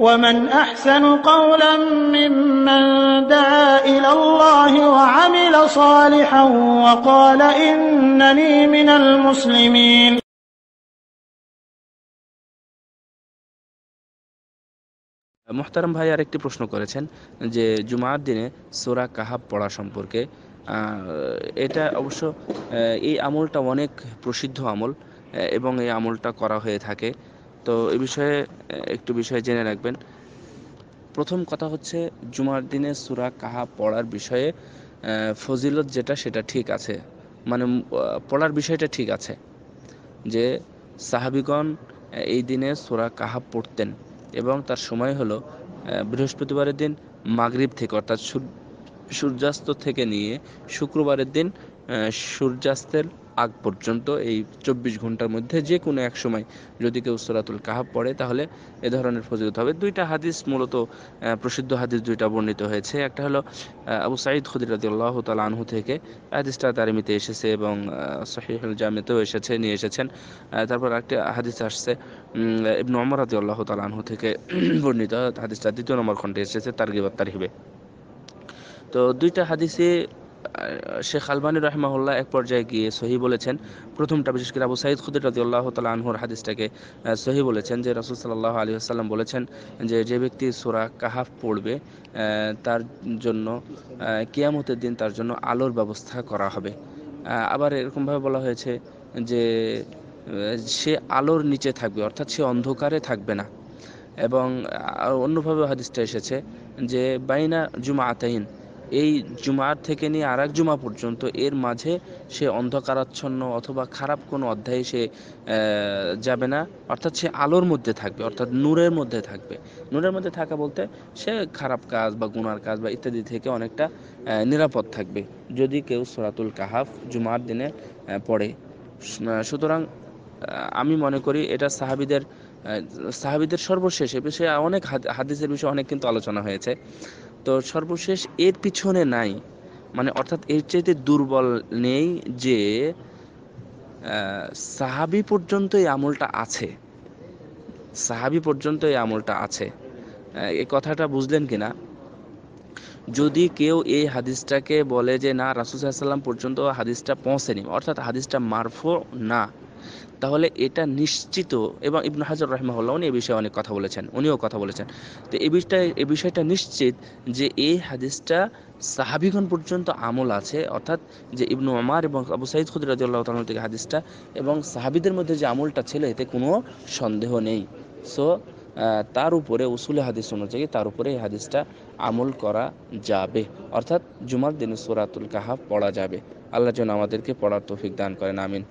ومن أحسن قولا ممن دعا إلى الله وعمل صالحا وقال إنني من المسلمين. মুহতারাম ভাই আরেকটি প্রশ্ন করেছেন যে জুমার দিনে সূরা কাহাফ পড়া সম্পর্কে। এটা অবশ্য এই আমলটা অনেক প্রসিদ্ধ আমল এবং এই আমলটা করা হয়ে থাকে। তো এই বিষয়ে একটু বিষয় জেনে রাখবেন। প্রথম কথা হচ্ছে জুমার দিনে সূরা কাহাফ পড়ার বিষয়ে ফজিলত যেটা সেটা ঠিক আছে, মানে পড়ার বিষয়টা ঠিক আছে যে সাহাবিগণ এই দিনে সূরা কাহাফ পড়তেন এবং তার সময় হলো বৃহস্পতিবারের দিন মাগরিব থেকে, অর্থাৎ সূর্যাস্ত থেকে নিয়ে শুক্রবারের দিন সূর্যাস্তের আগ পর্যন্ত এই 24 ঘন্টার মধ্যে যে কোনো এক সময় যদি কেউ সূরাতুল কাহাফ পড়ে তাহলে এ ধরনের ফজিলত হবে। দুইটা হাদিস মূলত প্রসিদ্ধ হাদিস দুইটা বর্ণিত হয়েছে। একটা হলো আবু সাঈদ খুদরি রাদিয়াল্লাহু তাআলা আনহু থেকে, হাদিসটা তারমিতে এসেছে এবং সহিহুল জামিতেও নিয়ে এসেছেন। তারপর একটা হাদিস আসছে ইবনে ওমর রাদিয়াল্লাহু তাআলা আনহু থেকে বর্ণিত, হাদিসটা 2 নম্বর খণ্ডে এসেছে তারগিব ওয়াত তারহিবে। তো দুইটা হাদিসে শেখ আলবানী রাহিমাহুল্লাহ এক পর্যায়ে গিয়ে সহি বলেছেন। প্রথমটা বিশেষ করে আবু সাঈদ খুদরি রাদিয়াল্লাহু তাআলা আনহুর হাদিসটাকে সহি বলেছেন যে রাসূল সাল্লাল্লাহু আলাইহি ওয়াসাল্লাম বলেছেন যে যে ব্যক্তি সূরা কাহাফ পড়বে তার জন্য কিয়ামতের দিন তার জন্য আলোর ব্যবস্থা করা হবে। আবার এরকমভাবে বলা হয়েছে যে সে আলোর নিচে থাকবে, অর্থাৎ সে অন্ধকারে থাকবে না। এবং অন্যভাবে হাদিসটা এসেছে যে বাইনা জুমাআতাইন, এই জুমার থেকে নিয়ে আরেক জুমা পর্যন্ত এর মাঝে সে অন্ধকারাচ্ছন্ন অথবা খারাপ কোনো অধ্যায়ে সে যাবে না, অর্থাৎ সে আলোর মধ্যে থাকবে, অর্থাৎ নূরের মধ্যে থাকবে। নূরের মধ্যে থাকা বলতে সে খারাপ কাজ বা গুনার কাজ বা ইত্যাদি থেকে অনেকটা নিরাপদ থাকবে যদি কেউ সূরাতুল কাহাফ জুমার দিনে পড়ে। সুতরাং আমি মনে করি এটা সাহাবীদের সর্বশেষ, এ বিষয়ে অনেক হাদিসের বিষয়ে অনেক কিন্তু আলোচনা হয়েছে। তো সর্বশেষ এর পিছনে নাই, মানে অর্থাৎ এর চাইতে দুর্বল নেই যে সাহাবী পর্যন্ত এই আমলটা আছে, সাহাবী পর্যন্ত এই আমলটা আছে। এই কথাটা বুঝলেন কিনা? যদি কেউ এই হাদিসটাকে বলে যে না রাসূল সাল্লাল্লাহু আলাইহি ওয়াসাল্লাম পর্যন্ত হাদিসটা পৌঁছেনি, অর্থাৎ হাদিসটা মারফু না, তাহলে এটা নিশ্চিত, এবং ইবনে হাজার রাহিমাহুল্লাহ উনি এই বিষয়ে অনেক কথা বলেছেন, উনিও কথা বলেছেন। তো এই বিষয়টা নিশ্চিত যে এই হাদিসটা সাহাবীগণ পর্যন্ত আমল আছে, অর্থাৎ যে ইবনে ওমর এবং আবু সাঈদ খুদরি রাদিয়াল্লাহু তাআলা থেকে হাদিসটা এবং সাহাবীদের মধ্যে যে আমলটা ছিল এতে কোনো সন্দেহ নেই। সো তার উপরে উসুলে হাদিস অনুযায়ী তার উপরে এই হাদিসটা আমল করা যাবে, অর্থাৎ জুমার দিনে সূরাতুল কাহাফ পড়া যাবে। আল্লাহ যেন আমাদেরকে পড়ার তৌফিক দান করেন, আমিন।